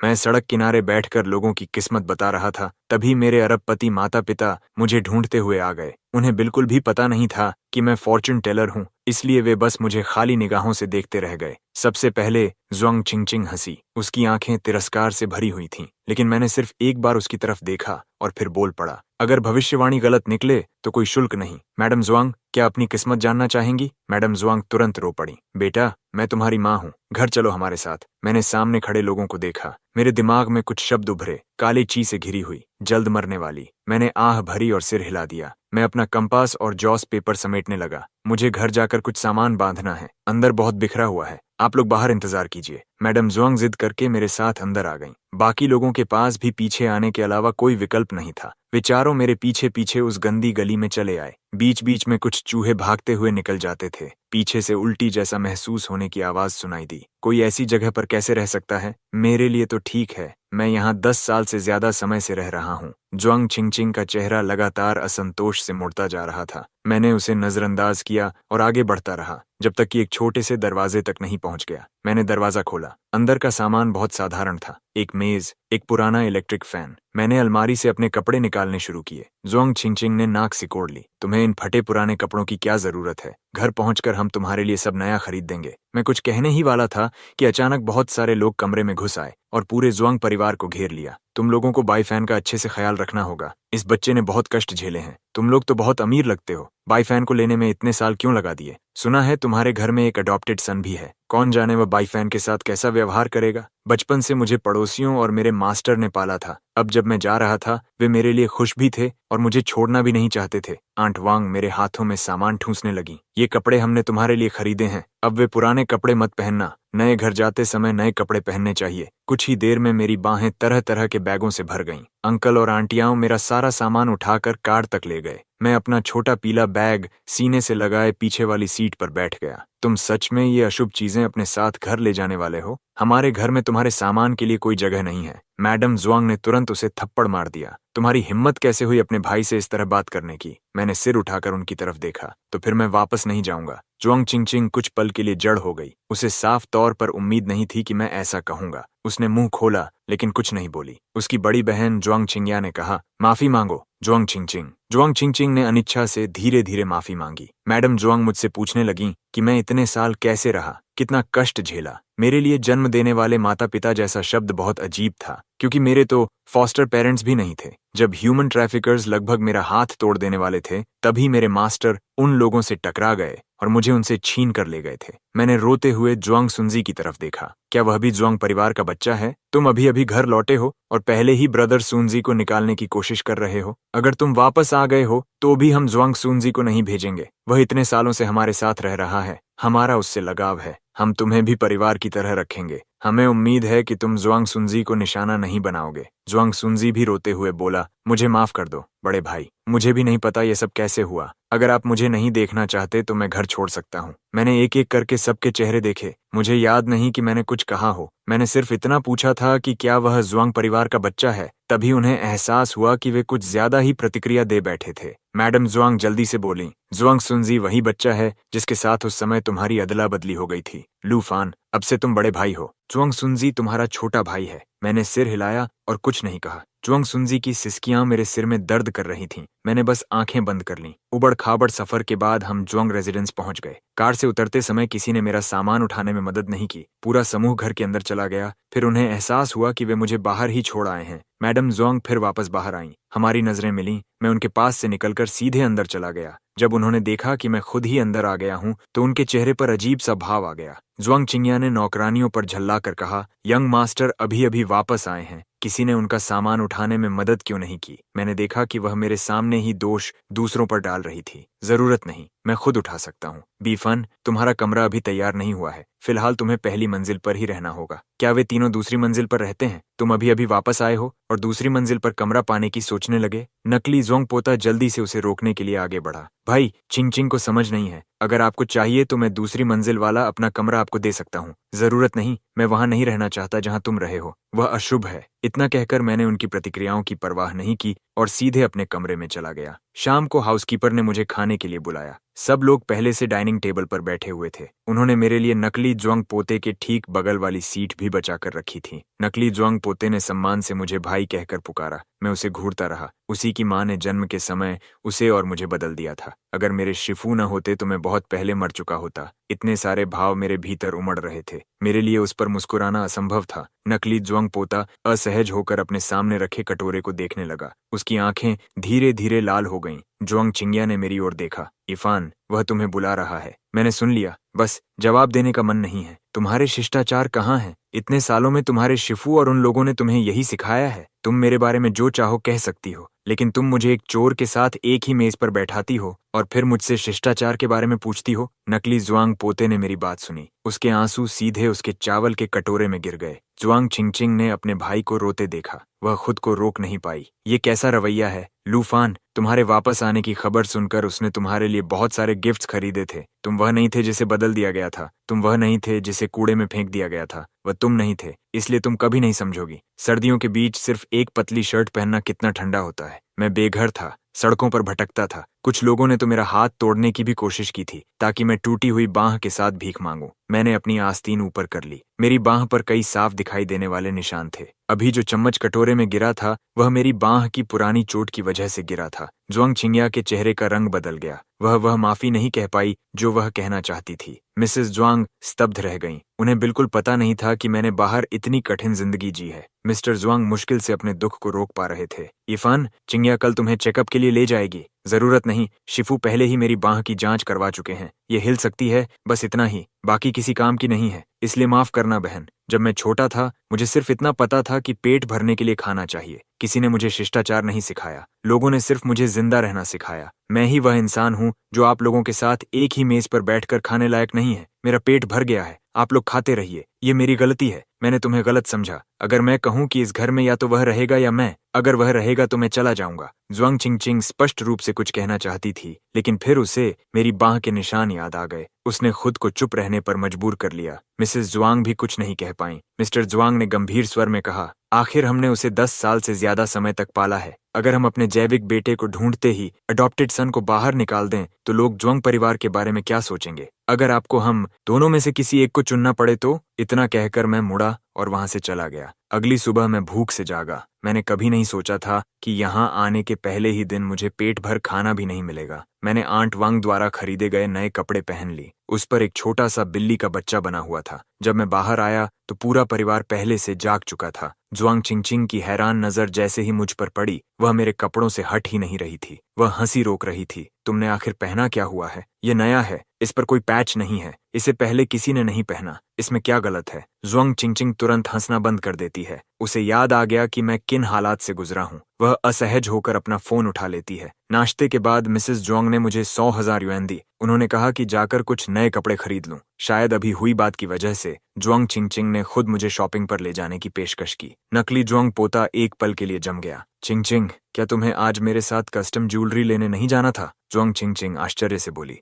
मैं सड़क किनारे बैठकर लोगों की किस्मत बता रहा था, तभी मेरे अरबपति माता पिता मुझे ढूंढते हुए आ गए। उन्हें बिल्कुल भी पता नहीं था कि मैं फॉर्चून टेलर हूँ, इसलिए वे बस मुझे खाली निगाहों से देखते रह गए। सबसे पहले जुआंग चिंगचिंग हंसी। उसकी आंखें तिरस्कार से भरी हुई थीं, लेकिन मैंने सिर्फ एक बार उसकी तरफ देखा और फिर बोल पड़ा, अगर भविष्यवाणी गलत निकले तो कोई शुल्क नहीं। मैडम जुआंग, क्या अपनी किस्मत जानना चाहेंगी? मैडम जुआंग तुरंत रो पड़ी। बेटा, मैं तुम्हारी माँ हूँ, घर चलो हमारे साथ। मैंने सामने खड़े लोगों को देखा। मेरे दिमाग में कुछ शब्द उभरे, काली ची से घिरी हुई, जल्द मरने वाली। मैंने आह भरी और सिर हिला दिया। मैं अपना कंपास और जॉस पेपर समेटने लगा। मुझे घर जाकर कुछ सामान बांधना है, अंदर बहुत बिखरा हुआ है। आप लोग बाहर इंतजार कीजिए। मैडम जुआंग जिद करके मेरे साथ अंदर आ गईं। बाकी लोगों के पास भी पीछे आने के अलावा कोई विकल्प नहीं था। वे चारों मेरे पीछे पीछे उस गंदी गली में चले आए। बीच बीच में कुछ चूहे भागते हुए निकल जाते थे। पीछे से उल्टी जैसा महसूस होने की आवाज सुनाई दी। कोई ऐसी जगह पर कैसे रह सकता है? मेरे लिए तो ठीक है, मैं यहाँ 10 साल से ज्यादा समय से रह रहा हूँ। जुआंग चिंगचिंग का चेहरा लगातार असंतोष से मुड़ता जा रहा था। मैंने उसे नजरअंदाज किया और आगे बढ़ता रहा, जब तक कि एक छोटे से दरवाजे तक नहीं पहुंच गया। मैंने दरवाजा खोला। अंदर का सामान बहुत साधारण था। एक मेज, एक पुराना इलेक्ट्रिक फैन। मैंने अलमारी से अपने कपड़े निकालने शुरू किए। जुआंग चिंगचिंग ने नाक सिकोड़ ली। तुम्हें इन फटे पुराने कपड़ों की क्या जरूरत है? घर पहुंचकर हम तुम्हारे लिए सब नया खरीद देंगे। मैं कुछ कहने ही वाला था कि अचानक बहुत सारे लोग कमरे में घुस आए और पूरे जुआंग परिवार को घेर लिया। तुम लोगों को बाईफैन का अच्छे से ख्याल रखना होगा। इस बच्चे ने बहुत कष्ट झेले हैं। तुम लोग तो बहुत अमीर लगते हो। बाईफैन को लेने में इतने साल क्यों लगा दिए? सुना है तुम्हारे घर में एक अडॉप्टेड सन भी है। कौन जाने वह बाईफैन के साथ कैसा व्यवहार करेगा। बचपन से मुझे पड़ोसियों और मेरे मास्टर ने पाला था। अब जब मैं जा रहा था, वे मेरे लिए खुश भी थे और मुझे छोड़ना भी नहीं चाहते थे। आंट वांग मेरे हाथों में सामान ठूंसने लगी। ये कपड़े हमने तुम्हारे लिए खरीदे हैं, अब वे पुराने कपड़े मत पहनना। नए घर जाते समय नए कपड़े पहनने चाहिए। कुछ ही देर में मेरी बाहें तरह तरह के बैगों से भर गईं। अंकल और आंटियां मेरा सारा सामान उठाकर कार तक ले गए। मैं अपना छोटा पीला बैग सीने से लगाए पीछे वाली सीट पर बैठ गया। तुम सच में ये अशुभ चीजें अपने साथ घर ले जाने वाले हो? हमारे घर में तुम्हारे सामान के लिए कोई जगह नहीं है। मैडम जुआंग ने तुरंत उसे थप्पड़ मार दिया। तुम्हारी हिम्मत कैसे हुई अपने भाई से इस तरह बात करने की? मैंने सिर उठाकर उनकी तरफ देखा। तो फिर मैं वापस नहीं जाऊंगा। जुआंग चिंगचिंग कुछ पल के लिए जड़ हो गई। उसे साफ तौर पर उम्मीद नहीं थी कि मैं ऐसा कहूंगा। उसने मुंह खोला लेकिन कुछ नहीं बोली। उसकी बड़ी बहन जुआंग चिंगया ने कहा, माफी मांगो जुआंग चिंगचिंग। जुआंग चिंगचिंग ने अनिच्छा से धीरे धीरे माफी मांगी। मैडम जुआंग मुझसे पूछने लगी कि मैं इतने साल कैसे रहा, कितना कष्ट झेला। मेरे लिए जन्म देने वाले माता पिता जैसा शब्द बहुत अजीब था, क्योंकि मेरे तो फॉस्टर पेरेंट्स भी नहीं थे। जब ह्यूमन ट्रैफिकर्स लगभग मेरा हाथ तोड़ देने वाले थे, तभी मेरे मास्टर उन लोगों से टकरा गए और मुझे उनसे छीन कर ले गए थे। मैंने रोते हुए जुआंग सुनजी की तरफ देखा। क्या वह भी जुआंग परिवार का बच्चा है? तुम अभी अभी घर लौटे हो और पहले ही ब्रदर सुनजी को निकालने की कोशिश कर रहे हो। अगर तुम वापस आ गए हो तो भी हम जुआंग सुनजी को नहीं भेजेंगे। वह इतने सालों से हमारे साथ रह रहा है, हमारा उससे लगाव है। हम तुम्हें भी परिवार की तरह रखेंगे। हमें उम्मीद है कि तुम जुआंग सुनजी को निशाना नहीं बनाओगे। जुआंग सुनजी भी रोते हुए बोला, मुझे माफ कर दो बड़े भाई, मुझे भी नहीं पता ये सब कैसे हुआ। अगर आप मुझे नहीं देखना चाहते तो मैं घर छोड़ सकता हूँ। मैंने एक एक करके सबके चेहरे देखे। मुझे याद नहीं कि मैंने कुछ कहा हो। मैंने सिर्फ इतना पूछा था कि क्या वह जुआंग परिवार का बच्चा है। तभी उन्हें एहसास हुआ कि वे कुछ ज्यादा ही प्रतिक्रिया दे बैठे थे। मैडम जुआंग जल्दी से बोली, जुआंग सुनजी वही बच्चा है जिसके साथ उस समय तुम्हारी अदला बदली हो गई थी। लू फान, अब से तुम बड़े भाई हो। जुआंग सुनजी तुम्हारा छोटा भाई है। मैंने सिर हिलाया और कुछ नहीं कहा। जुआंग सुनजी की सिसकियां मेरे सिर में दर्द कर रही थीं। मैंने बस आंखें बंद कर लीं। उबड़ खाबड़ सफर के बाद हम जुआंग रेजिडेंस पहुंच गए। कार से उतरते समय किसी ने मेरा सामान उठाने में मदद नहीं की। पूरा समूह घर के अंदर चला गया। फिर उन्हें एहसास हुआ कि वे मुझे बाहर ही छोड़ आए हैं। मैडम जुआंग फिर वापस बाहर आईं। हमारी नजरें मिलीं। मैं उनके पास से निकलकर सीधे अंदर चला गया। जब उन्होंने देखा कि मैं खुद ही अंदर आ गया हूं, तो उनके चेहरे पर अजीब सा भाव आ गया। जुआंग चिंगया ने नौकरानियों पर झल्ला कर कहा, यंग मास्टर अभी अभी वापस आए हैं, किसी ने उनका सामान उठाने में मदद क्यों नहीं की? मैंने देखा कि वह मेरे सामने ही दोष दूसरों पर डाल रही थी। जरूरत नहीं, मैं खुद उठा सकता हूँ। बीफन, तुम्हारा कमरा अभी तैयार नहीं हुआ है। फिलहाल तुम्हें पहली मंजिल पर ही रहना होगा। क्या वे तीनों दूसरी मंजिल पर रहते हैं? तुम अभी अभी वापस आए हो और दूसरी मंजिल पर कमरा पाने की सोचने लगे? नकली जोंग पोता जल्दी से उसे रोकने के लिए आगे बढ़ा। भाई, चिंग को समझ नहीं है। अगर आपको चाहिए तो मैं दूसरी मंजिल वाला अपना कमरा आपको दे सकता हूँ। जरूरत नहीं, मैं वहां नहीं रहना चाहता जहां तुम रहे हो। वह अशुभ है। इतना कहकर मैंने उनकी प्रतिक्रियाओं की परवाह नहीं की और सीधे अपने कमरे में चला गया। शाम को हाउसकीपर ने मुझे खाने के लिए बुलाया। सब लोग पहले से डाइनिंग टेबल पर बैठे हुए थे। उन्होंने मेरे लिए नकली ज्वांग पोते के ठीक बगल वाली सीट भी बचा कर रखी थी। नकली ज्वांग पोते ने सम्मान से मुझे भाई कहकर पुकारा। मैं उसे घूरता रहा। उसी की माँ ने जन्म के समय उसे और मुझे बदल दिया था। अगर मेरे शिफू न होते तो मैं बहुत पहले मर चुका होता। इतने सारे भाव मेरे भीतर उमड़ रहे थे। मेरे लिए उस पर मुस्कुराना असंभव था। नकली ज्वांग पोता असहज होकर अपने सामने रखे कटोरे को देखने लगा। उसकी आंखें धीरे धीरे लाल हो गईं। ज्वांग चिंग्या ने मेरी ओर देखा। इरफान, वह तुम्हें बुला रहा है। मैंने सुन लिया, बस जवाब देने का मन नहीं है। तुम्हारे शिष्टाचार कहाँ हैं? इतने सालों में तुम्हारे शिफू और उन लोगों ने तुम्हें यही सिखाया है? तुम मेरे बारे में जो चाहो कह सकती हो, लेकिन तुम मुझे एक चोर के साथ एक ही मेज पर बैठाती हो और फिर मुझसे शिष्टाचार के बारे में पूछती हो। नकली ज्वांग पोते ने मेरी बात सुनी। उसके आंसू सीधे उसके चावल के कटोरे में गिर गए। ज्वांग चिंगचिंग ने अपने भाई को रोते देखा। वह खुद को रोक नहीं पाई। ये कैसा रवैया है? लूफान, तुम्हारे वापस आने की खबर सुनकर उसने तुम्हारे लिए बहुत सारे गिफ्ट्स खरीदे थे। तुम वह नहीं थे जिसे बदल दिया गया था। तुम वह नहीं थे जिसे कूड़े में फेंक दिया गया था। वह तुम नहीं थे, इसलिए तुम कभी नहीं समझोगी। सर्दियों के बीच सिर्फ एक पतली शर्ट पहनना कितना ठंडा होता है। मैं बेघर था, सड़कों पर भटकता था। कुछ लोगों ने तो मेरा हाथ तोड़ने की भी कोशिश की थी ताकि मैं टूटी हुई बांह के साथ भीख मांगूं। मैंने अपनी आस्तीन ऊपर कर ली। मेरी बांह पर कई साफ दिखाई देने वाले निशान थे। अभी जो चम्मच कटोरे में गिरा था वह मेरी बांह की पुरानी चोट की वजह से गिरा था। ज्वांग चिंग्या के चेहरे का रंग बदल गया। वह माफी नहीं कह पाई जो वह कहना चाहती थी। मिसेस ज्वांग स्तब्ध रह गईं। उन्हें बिल्कुल पता नहीं था कि मैंने बाहर इतनी कठिन जिंदगी जी है। मिस्टर ज्वांग मुश्किल से अपने दुख को रोक पा रहे थे। इरफान, चिंग्या कल तुम्हें चेकअप के लिए ले जाएगी। जरूरत नहीं, शिफू पहले ही मेरी बांह की जांच करवा चुके हैं। ये हिल सकती है, बस इतना ही, बाकी किसी काम की नहीं है। इसलिए माफ करना बहन। जब मैं छोटा था मुझे सिर्फ इतना पता था कि पेट भरने के लिए खाना चाहिए। किसी ने मुझे शिष्टाचार नहीं सिखाया। लोगों ने सिर्फ मुझे जिंदा रहना सिखाया। मैं ही वह इंसान हूँ जो आप लोगों के साथ एक ही मेज पर बैठकर खाने लायक नहीं है। मेरा पेट भर गया है, आप लोग खाते रहिए। ये मेरी गलती है, मैंने तुम्हें गलत समझा। अगर मैं कहूँ कि इस घर में या तो वह रहेगा या मैं, अगर वह रहेगा तो मैं चला जाऊंगा। ज्वांग चिंगचिंग स्पष्ट रूप से कुछ कहना चाहती थी, लेकिन फिर उसे मेरी बांह के निशान याद आ गए। उसने खुद को चुप रहने पर मजबूर कर लिया। मिसेस ज्वांग भी कुछ नहीं कह पाईं। मिस्टर ज्वांग ने गंभीर स्वर में कहा, आखिर हमने उसे 10 साल से ज्यादा समय तक पाला है। अगर हम अपने जैविक बेटे को ढूंढते ही अडॉप्टेड सन को बाहर निकाल दें तो लोग ज्वांग परिवार के बारे में क्या सोचेंगे? अगर आपको हम दोनों में से किसी एक को चुनना पड़े तो? इतना कहकर मैं मुड़ा और वहां से चला गया। अगली सुबह मैं भूख से जागा। मैंने कभी नहीं सोचा था कि यहाँ आने के पहले ही दिन मुझे पेट भर खाना भी नहीं मिलेगा। मैंने आंट वांग द्वारा खरीदे गए नए कपड़े पहन ली। उस पर एक छोटा सा बिल्ली का बच्चा बना हुआ था। जब मैं बाहर आया तो पूरा परिवार पहले से जाग चुका था। ज्वांग चिंगचिंग की हैरान नजर जैसे ही मुझ पर पड़ी, वह मेरे कपड़ों से हट ही नहीं रही थी। वह हंसी रोक रही थी। तुमने आखिर पहना क्या हुआ है? ये नया है, इस पर कोई पैच नहीं है। इसे पहले किसी ने नहीं पहना। इसमें क्या गलत है? ज्वांग चिंगचिंग तुरंत हंसना बंद कर देती है। उसे याद आ गया कि मैं किन हालात से गुजरा हूँ। वह असहज होकर अपना फोन उठा लेती है। नाश्ते के बाद मिसेस ज्वांग ने मुझे 100,000 युएन दी। उन्होंने कहा कि जाकर कुछ नए कपड़े खरीद लूं। शायद अभी हुई बात की वजह से ज्वांग चिंगचिंग ने खुद मुझे शॉपिंग पर ले जाने की पेशकश की। नकली ज्वांग पोता एक पल के लिए जम गया। चिंगचिंग, क्या तुम्हें आज मेरे साथ कस्टम ज्वेलरी लेने नहीं जाना था? ज्वांग चिंगचिंग आश्चर्य से बोली।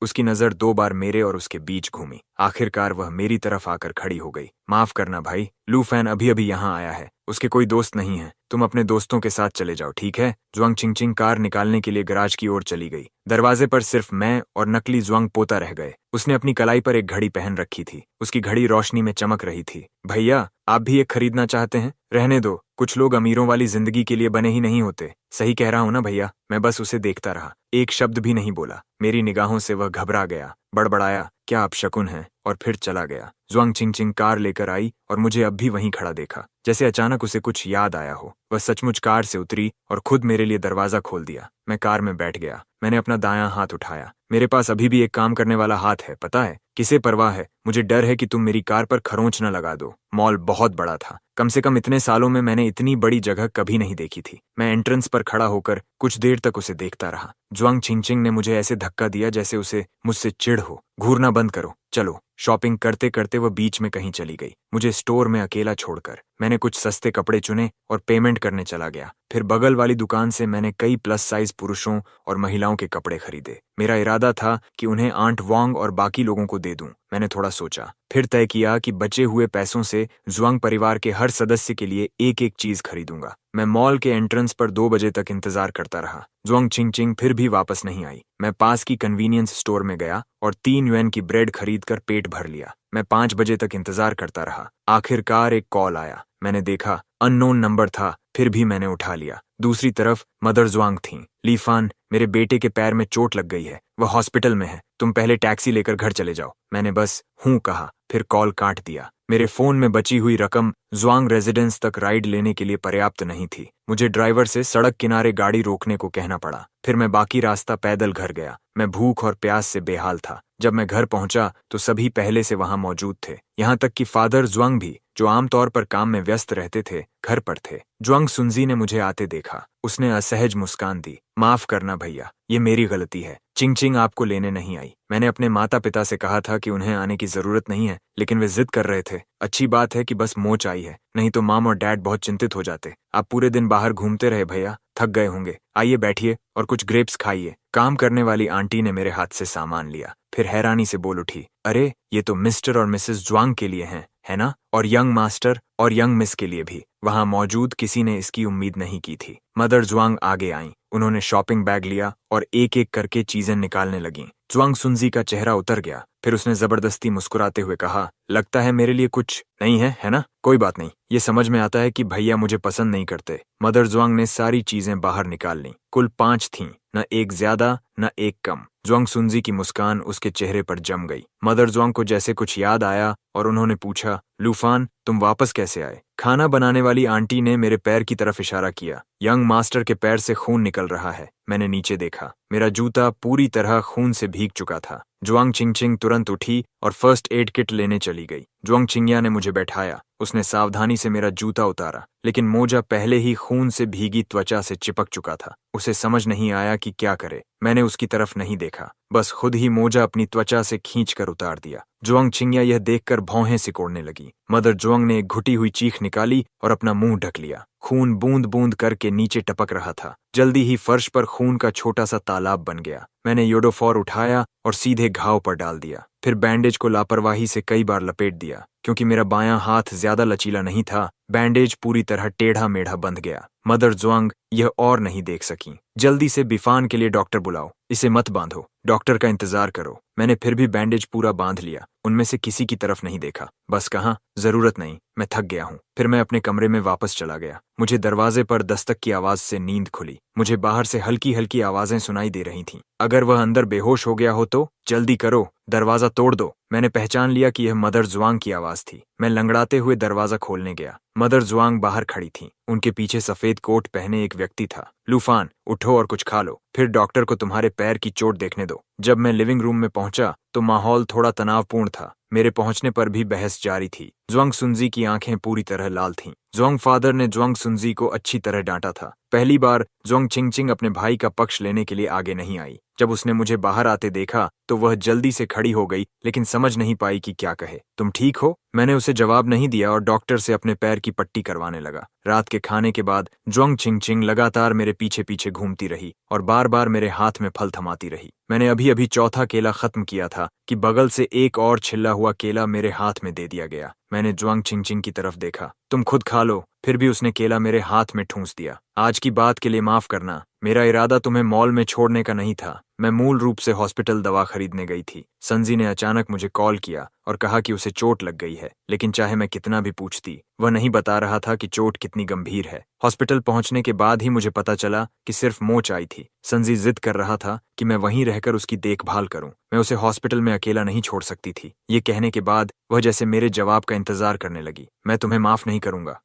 उसकी नजर 2 बार मेरे और उसके बीच घूमी। आखिरकार वह मेरी तरफ आकर खड़ी हो गई। माफ करना भाई, लू फैन अभी अभी यहाँ आया है। उसके कोई दोस्त नहीं है। तुम अपने दोस्तों के साथ चले जाओ, ठीक है? ज्वांग चिंगचिंग कार निकालने के लिए गराज की ओर चली गई। दरवाजे पर सिर्फ मैं और नकली ज्वांग पोता रह गए। उसने अपनी कलाई पर एक घड़ी पहन रखी थी। उसकी घड़ी रोशनी में चमक रही थी। भैया, आप भी एक खरीदना चाहते हैं? रहने दो, कुछ लोग अमीरों वाली जिंदगी के लिए बने ही नहीं होते। सही कह रहा हूं ना भैया? मैं बस उसे देखता रहा, एक शब्द भी नहीं बोला। मेरी निगाहों से वह घबरा गया, बड़बड़ाया, क्या अपशकुन है, और फिर चला गया। ज्वांग चिंगचिंग कार लेकर आई और मुझे अब भी वहीं खड़ा देखा, जैसे अचानक उसे कुछ याद आया हो। वह सचमुच कार से उतरी और खुद मेरे लिए दरवाजा खोल दिया। मैं कार में बैठ गया। मैंने अपना दायां हाथ उठाया। मेरे पास अभी भी एक काम करने वाला हाथ है, पता है? किसे परवाह है? मुझे डर है कि तुम मेरी कार पर खरोंच न लगा दो। मॉल बहुत बड़ा था। कम से कम इतने सालों में मैंने इतनी बड़ी जगह कभी नहीं देखी थी। मैं एंट्रेंस पर खड़ा होकर कुछ देर तक उसे देखता रहा। ज्वांग चिंगचिंग ने मुझे ऐसे धक्का दिया जैसे उसे मुझसे चिढ़ हो। घूरना बंद करो, चलो। शॉपिंग करते करते वह बीच में कहीं चली गई, मुझे स्टोर में अकेला छोड़कर। मैंने कुछ सस्ते कपड़े चुने और पेमेंट करने चला गया। फिर बगल वाली दुकान से मैंने कई प्लस साइज पुरुषों और महिलाओं के कपड़े खरीदे। मेरा इरादा था कि उन्हें आंट वांग और बाकी लोगों को दे दूं। मैंने थोड़ा सोचा, फिर तय किया कि बचे हुए पैसों से जुआंग परिवार के हर सदस्य के लिए एक एक चीज खरीदूंगा। मैं मॉल के एंट्रेंस पर 2 बजे तक इंतजार करता रहा। जुआंग चिंगचिंग फिर भी वापस नहीं आई। मैं पास की कन्वीनियंस स्टोर में गया और 3 युएन की ब्रेड खरीदकर पेट भर लिया। मैं 5 बजे तक इंतजार करता रहा। आखिरकार एक कॉल आया। मैंने देखा अननोन नंबर था, फिर भी मैंने उठा लिया। दूसरी तरफ मदर जुआंग थीं। लीफान, मेरे बेटे के पैर में चोट लग गई है, वह हॉस्पिटल में है, तुम पहले टैक्सी लेकर घर चले जाओ। मैंने बस हूं कहा, फिर कॉल काट दिया। मेरे फोन में बची हुई रकम जुआंग रेजिडेंस तक राइड लेने के लिए पर्याप्त नहीं थी। मुझे ड्राइवर से सड़क किनारे गाड़ी रोकने को कहना पड़ा। फिर मैं बाकी रास्ता पैदल घर गया। मैं भूख और प्यास से बेहाल था। जब मैं घर पहुंचा तो सभी पहले से वहां मौजूद थे, यहाँ तक कि फादर जुआंग भी, जो आमतौर पर काम में व्यस्त रहते थे, घर पर थे। जुआंग सुनजी ने मुझे आते देखा। उसने असहज मुस्कान दी। माफ करना भैया, ये मेरी गलती है। चिंगचिंग आपको लेने नहीं आई। मैंने अपने माता पिता से कहा था कि उन्हें आने की जरूरत नहीं है, लेकिन वे जिद कर रहे थे। अच्छी बात है कि बस मोच आई है, नहीं तो माम और डैड बहुत चिंतित हो जाते। आप पूरे दिन बाहर घूमते रहे भैया, थक गए होंगे। आइए बैठिए और कुछ ग्रेप्स खाइए। काम करने वाली आंटी ने मेरे हाथ से सामान लिया, फिर हैरानी से बोल उठी, अरे ये तो मिस्टर और मिसेस जुआंग के लिए हैं, है ना? और यंग मास्टर और यंग मिस के लिए भी। वहां मौजूद किसी ने इसकी उम्मीद नहीं की थी। मदर जुआंग आगे आईं। उन्होंने शॉपिंग बैग लिया और एक एक करके चीजें निकालने लगीं। जुआंग सुनजी का चेहरा उतर गया। फिर उसने जबरदस्ती मुस्कुराते हुए कहा, लगता है मेरे लिए कुछ नहीं है, है ना? कोई बात नहीं, ये समझ में आता है कि भैया मुझे पसंद नहीं करते। मदर जुआंग ने सारी चीजें बाहर निकाल लीं। कुल 5 थीं, न एक ज्यादा न एक कम। जुआंग सुनजी की मुस्कान उसके चेहरे पर जम गई। मदर जुआंग को जैसे कुछ याद आया और उन्होंने पूछा, लूफान, तुम वापस कैसे आए? खाना बनाने वाली आंटी ने मेरे पैर की तरफ इशारा किया। यंग मास्टर के पैर से खून निकल रहा है। मैंने नीचे देखा। मेरा जूता पूरी तरह खून से भीग चुका था। जुआंग चिंगचिंग तुरंत उठी और फर्स्ट एड किट लेने चली गई। जुआंग चिंगिया ने मुझे बैठाया। उसने सावधानी से मेरा जूता उतारा, लेकिन मोजा पहले ही खून से भीगी त्वचा से चिपक चुका था। उसे समझ नहीं आया कि क्या करे। मैंने उसकी तरफ नहीं देखा, बस खुद ही मोजा अपनी त्वचा से खींचकर उतार दिया। जुआंग चिंगिया यह देखकर भौहें सिकोड़ने लगी। मदर जुआंग ने एक घुटी हुई चीख निकाली और अपना मुंह ढक लिया। खून बूंद बूंद करके नीचे टपक रहा था। जल्दी ही फर्श पर खून का छोटा सा तालाब बन गया। मैंने योडोफॉर उठाया और सीधे घाव पर डाल दिया। फिर बैंडेज को लापरवाही से कई बार लपेट दिया। क्योंकि मेरा बायां हाथ ज्यादा लचीला नहीं था, बैंडेज पूरी तरह टेढ़ा मेढ़ा बंध गया। मदर जुआंग यह और नहीं देख सकी। जल्दी से बिफान के लिए डॉक्टर बुलाओ, इसे मत बांधो, डॉक्टर का इंतजार करो। मैंने फिर भी बैंडेज पूरा बांध लिया। उनमें से किसी की तरफ नहीं देखा, बस कहा, जरूरत नहीं, मैं थक गया हूँ। फिर मैं अपने कमरे में वापस चला गया। मुझे दरवाजे पर दस्तक की आवाज से नींद खुली। मुझे बाहर से हल्की हल्की आवाजें सुनाई दे रही थीं। अगर वह अंदर बेहोश हो गया हो तो जल्दी करो, दरवाजा तोड़ दो। मैंने पहचान लिया कि यह मदर जुआंग की आवाज थी। मैं लंगड़ाते हुए दरवाजा खोलने गया। मदर जुआंग बाहर खड़ी थी। उनके पीछे सफेद कोट पहने एक व्यक्ति था। लूफान, उठो और कुछ खा लो, फिर डॉक्टर को तुम्हारे पैर की चोट देखने दो। जब मैं लिविंग रूम में पहुंचा तो माहौल थोड़ा तनावपूर्ण था। मेरे पहुंचने पर भी बहस जारी थी। जुआंग सुनजी की आंखें पूरी तरह लाल थीं। जुआंग फादर ने जुआंग सुनजी को अच्छी तरह डांटा था। पहली बार जुआंग चिंगचिंग अपने भाई का पक्ष लेने के लिए आगे नहीं आई। जब उसने मुझे बाहर आते देखा तो वह जल्दी से खड़ी हो गई, लेकिन समझ नहीं पाई कि क्या कहे। तुम ठीक हो? मैंने उसे जवाब नहीं दिया और डॉक्टर से अपने पैर की पट्टी करवाने लगा। रात के खाने के बाद जुआंग चिंगचिंग लगातार मेरे पीछे पीछे घूमती रही और बार बार मेरे हाथ में फल थमाती रही। मैंने अभी अभी चौथा केला खत्म किया था कि बगल से एक और छिला हुआ केला मेरे हाथ में दे दिया गया। मैंने जुआंग चिंगचिंग की तरफ देखा। तुम खुद खा लो। फिर भी उसने केला मेरे हाथ में ठूंस दिया। आज की बात के लिए माफ करना, मेरा इरादा तुम्हें मॉल में छोड़ने का नहीं था। मैं मूल रूप से हॉस्पिटल दवा खरीदने गई थी। संजी ने अचानक मुझे कॉल किया और कहा कि उसे चोट लग गई है, लेकिन चाहे मैं कितना भी पूछती, वह नहीं बता रहा था कि चोट कितनी गंभीर है। हॉस्पिटल पहुंचने के बाद ही मुझे पता चला कि सिर्फ मोच आई थी। संजी जिद कर रहा था कि मैं वहीं रहकर उसकी देखभाल करूं। मैं उसे हॉस्पिटल में अकेला नहीं छोड़ सकती थी। ये कहने के बाद वह जैसे मेरे जवाब का इंतजार करने लगी। मैं तुम्हें माफ नहीं करूंगा,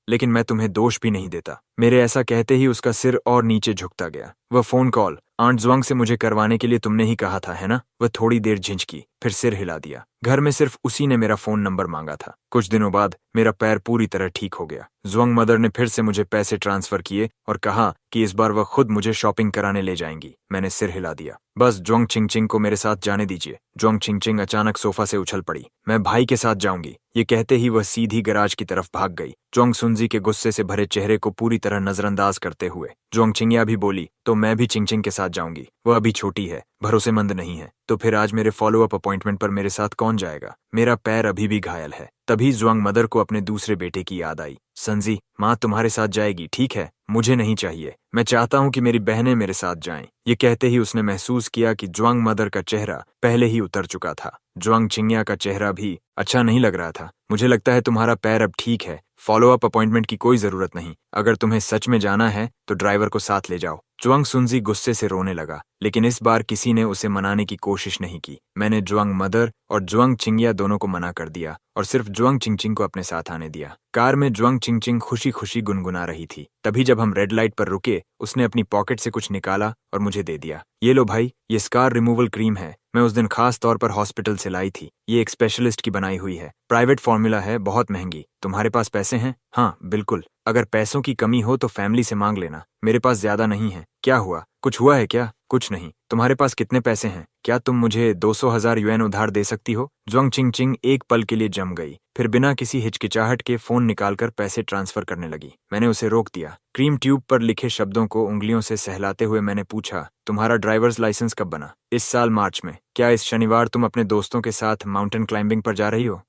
लेकिन मैं तुम्हें दोष भी नहीं देता। मेरे ऐसा कहते ही उसका सिर और नीचे झुकता गया। वह फोन कॉल आंट जुआंग से मुझे करवाने के लिए तुमने ही कहा था, है ना? वह थोड़ी देर झिझकी, फिर सिर हिला दिया। घर में सिर्फ उसी ने मेरा फोन नंबर मांगा था। कुछ दिनों बाद मेरा पैर पूरी तरह ठीक हो गया। जुआंग मदर ने फिर से मुझे पैसे ट्रांसफर किए और कहा कि इस बार वह खुद मुझे शॉपिंग कराने ले जाएंगी। मैंने सिर हिला दिया। बस जुआंग चिंगचिंग को मेरे साथ जाने दीजिए। जुआंग चिंगचिंग अचानक सोफा से उछल पड़ी। मैं भाई के साथ जाऊंगी, ये कहते ही वह सीधी गैराज की तरफ भाग गई। जुआंग सुनजी के गुस्से से भरे चेहरे को पूरी तरह नजरअंदाज करते हुए जुआंग चिंगिया भी बोली, तो मैं भी चिंगचिंग के साथ जाऊंगी। वह अभी छोटी है, भरोसेमंद नहीं है। तो फिर आज मेरे फॉलो अप अपॉइंटमेंट पर मेरे साथ कौन जाएगा? मेरा पैर अभी भी घायल है। तभी जुआंग मदर को अपने दूसरे बेटे की याद आई। संजी, माँ तुम्हारे साथ जाएगी, ठीक है? मुझे नहीं चाहिए। मैं चाहता हूँ कि मेरी बहनें मेरे साथ जाएं। ये कहते ही उसने महसूस किया कि जुआंग मदर का चेहरा पहले ही उतर चुका था। जुआंग चिंगया का चेहरा भी अच्छा नहीं लग रहा था। मुझे लगता है तुम्हारा पैर अब ठीक है। फॉलो अप अपॉइंटमेंट की कोई जरूरत नहीं। अगर तुम्हें सच में जाना है तो ड्राइवर को साथ ले जाओ। जुआंग सुनजी गुस्से से रोने लगा, लेकिन इस बार किसी ने उसे मनाने की कोशिश नहीं की। मैंने जुआंग मदर और जुआंग चिंगया दोनों को मना कर दिया और सिर्फ जुआंग चिंगचिंग को अपने साथ आने दिया। कार में जुआंग चिंगचिंग खुशी खुशी गुनगुना रही थी। तभी जब हम रेड लाइट पर रुके, उसने अपनी पॉकेट से कुछ निकाला और मुझे दे दिया। ये लो भाई, ये स्कार रिमूवल क्रीम है। मैं उस दिन खास तौर पर हॉस्पिटल से लाई थी। ये एक स्पेशलिस्ट की बनाई हुई है। प्राइवेट फॉर्मूला है, बहुत महंगी। तुम्हारे पास पैसे हैं? हाँ बिल्कुल। अगर पैसों की कमी हो तो फैमिली से मांग लेना। मेरे पास ज्यादा नहीं है। क्या हुआ? कुछ हुआ है क्या? कुछ नहीं। तुम्हारे पास कितने पैसे हैं? क्या तुम मुझे 200,000 युएन उधार दे सकती हो? जुआंग चिंगचिंग एक पल के लिए जम गई, फिर बिना किसी हिचकिचाहट के फोन निकालकर पैसे ट्रांसफर करने लगी। मैंने उसे रोक दिया। क्रीम ट्यूब पर लिखे शब्दों को उंगलियों से सहलाते हुए मैंने पूछा, तुम्हारा ड्राइवर्स लाइसेंस कब बना? इस साल मार्च में। क्या इस शनिवार तुम अपने दोस्तों के साथ माउंटेन क्लाइंबिंग पर जा रही हो?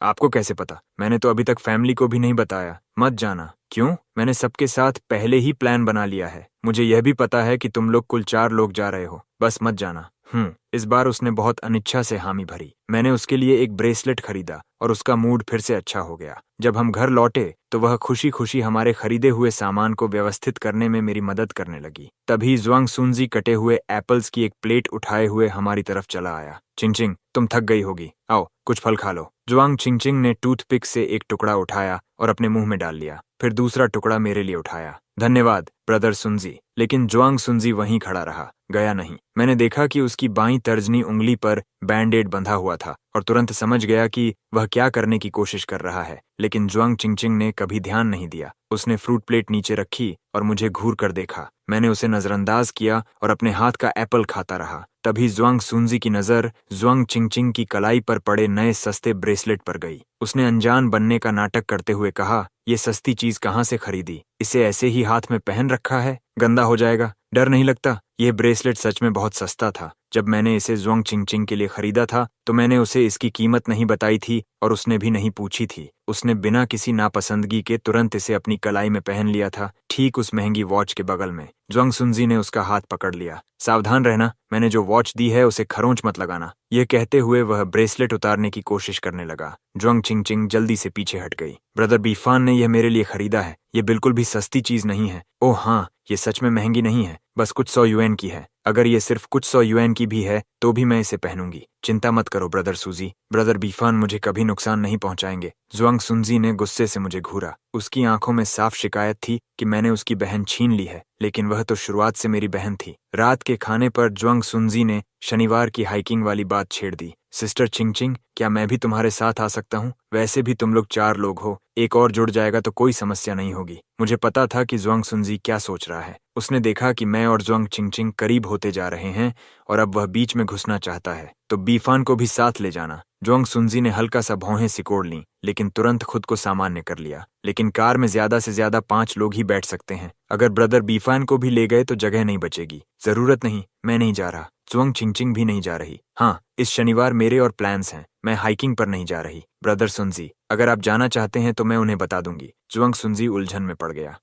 आपको कैसे पता? मैंने तो अभी तक फैमिली को भी नहीं बताया। मत जाना। क्यों? मैंने सबके साथ पहले ही प्लान बना लिया है। मुझे यह भी पता है कि तुम लोग कुल 4 लोग जा रहे हो। बस मत जाना। इस बार उसने बहुत अनिच्छा से हामी भरी। मैंने उसके लिए एक ब्रेसलेट खरीदा और उसका मूड फिर से अच्छा हो गया। जब हम घर लौटे तो वह खुशी खुशी हमारे खरीदे हुए सामान को व्यवस्थित करने में मेरी मदद करने लगी। तभी जुआंग सुनजी कटे हुए एप्पल्स की एक प्लेट उठाए हुए हमारी तरफ चला आया। चिंगचिंग, तुम थक गई होगी, आओ कुछ फल खा लो। जुआंग चिंगचिंग ने टूथपिक से एक टुकड़ा उठाया और अपने मुंह में डाल लिया, फिर दूसरा टुकड़ा मेरे लिए उठाया। धन्यवाद ब्रदर सुनजी। लेकिन जुआंग सुनजी वहीं खड़ा रहा, गया नहीं। मैंने देखा कि उसकी बाईं तर्जनी उंगली पर बैंडेड बंधा हुआ था और तुरंत समझ गया कि वह क्या करने की कोशिश कर रहा है। लेकिन जुआंग चिंगचिंग ने कभी ध्यान नहीं दिया। उसने फ्रूट प्लेट नीचे रखी और मुझे घूर कर देखा। मैंने उसे नजरअंदाज किया और अपने हाथ का एप्पल खाता रहा। तभी जुआंग सुनजी की नजर जुआंग चिंगचिंग की कलाई पर पड़े नए सस्ते ब्रेसलेट पर गई। उसने अनजान बनने का नाटक करते हुए कहा, ये सस्ती चीज कहाँ से खरीदी? इसे ऐसे ही हाथ में पहन रखा है, गंदा हो जाएगा। डर नहीं लगता? यह ब्रेसलेट सच में बहुत सस्ता था। जब मैंने इसे जुआंग चिंगचिंग के लिए खरीदा था तो मैंने उसे इसकी कीमत नहीं बताई थी और उसने भी नहीं पूछी थी। उसने बिना किसी नापसंदगी के तुरंत इसे अपनी कलाई में पहन लिया था, ठीक उस महंगी वॉच के बगल में। जुआंग सुनजी ने उसका हाथ पकड़ लिया। सावधान रहना, मैंने जो वॉच दी है उसे खरोंच मत लगाना। यह कहते हुए वह ब्रेसलेट उतारने की कोशिश करने लगा। जुआंग चिंगचिंग जल्दी से पीछे हट गई। ब्रदर बीफान ने यह मेरे लिए खरीदा है। ये बिल्कुल भी सस्ती चीज नहीं है। ओह हाँ, ये सच में महंगी नहीं है, बस कुछ 100 युएन की है। अगर ये सिर्फ कुछ 100 युएन की भी है तो भी मैं इसे पहनूंगी। चिंता मत करो ब्रदर सूजी, ब्रदर बीफान मुझे कभी नुकसान नहीं पहुंचाएंगे। जुआंग सुनजी ने गुस्से से मुझे घूरा। उसकी आंखों में साफ शिकायत थी कि मैंने उसकी बहन छीन ली है, लेकिन वह तो शुरुआत से मेरी बहन थी। रात के खाने पर जुआंग सुनजी ने शनिवार की हाइकिंग वाली बात छेड़ दी। सिस्टर चिंगचिंग, क्या मैं भी तुम्हारे साथ आ सकता हूँ? वैसे भी तुम लोग 4 लोग हो, एक और जुड़ जाएगा तो कोई समस्या नहीं होगी। मुझे पता था कि जुआंग सुनजी क्या सोच रहा है। उसने देखा कि मैं और जुआंग चिंगचिंग करीब होते जा रहे हैं और अब वह बीच में घुसना चाहता है, तो बीफान को भी साथ ले जाना। जुआंग सुनजी ने हल्का सा भौहें सिकोड़ लीं, लेकिन तुरंत खुद को सामान्य कर लिया। लेकिन कार में ज्यादा से ज्यादा 5 लोग ही बैठ सकते हैं। अगर ब्रदर बीफान को भी ले गए तो जगह नहीं बचेगी। जरूरत नहीं, मैं नहीं जा रहा। जुआंग चिंगचिंग भी नहीं जा रही। हाँ, इस शनिवार मेरे और प्लान्स हैं। मैं हाइकिंग पर नहीं जा रही। ब्रदर सुनजी, अगर आप जाना चाहते हैं तो मैं उन्हें बता दूंगी। जुआंग सुनजी उलझन में पड़ गया।